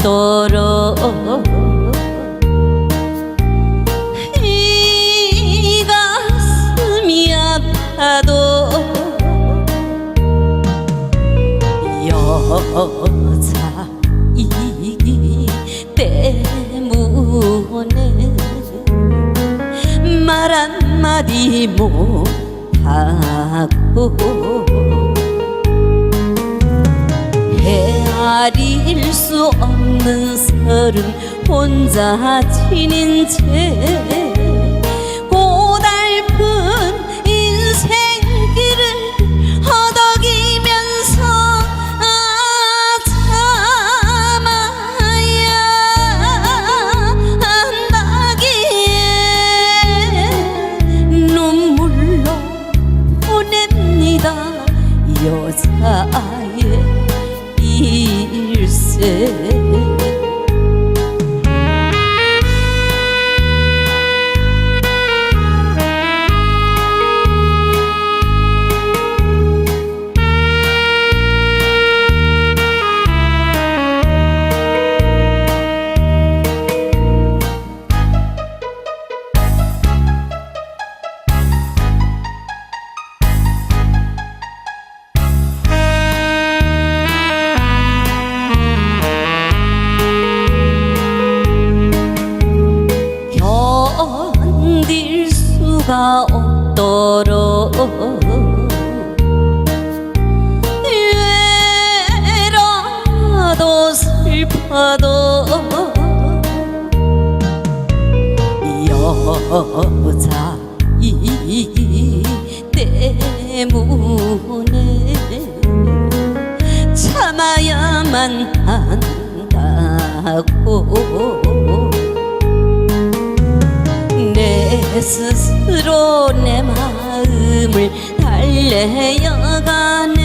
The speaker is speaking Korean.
없도록 이 가슴이 아파도 여자이기 때문에 말 한마디 못하고 헤아릴 수 없는 서른 혼자 지닌 채 고달픈 인생길을 허덕이면서 참아야 한다기에 눈물로 보냅니다 여자의 일세. 견딜 수가 없도록 외로워도 슬퍼도 여자이기 때문에 참아야만 한다고 내 스스로 내 마음을 달래어가는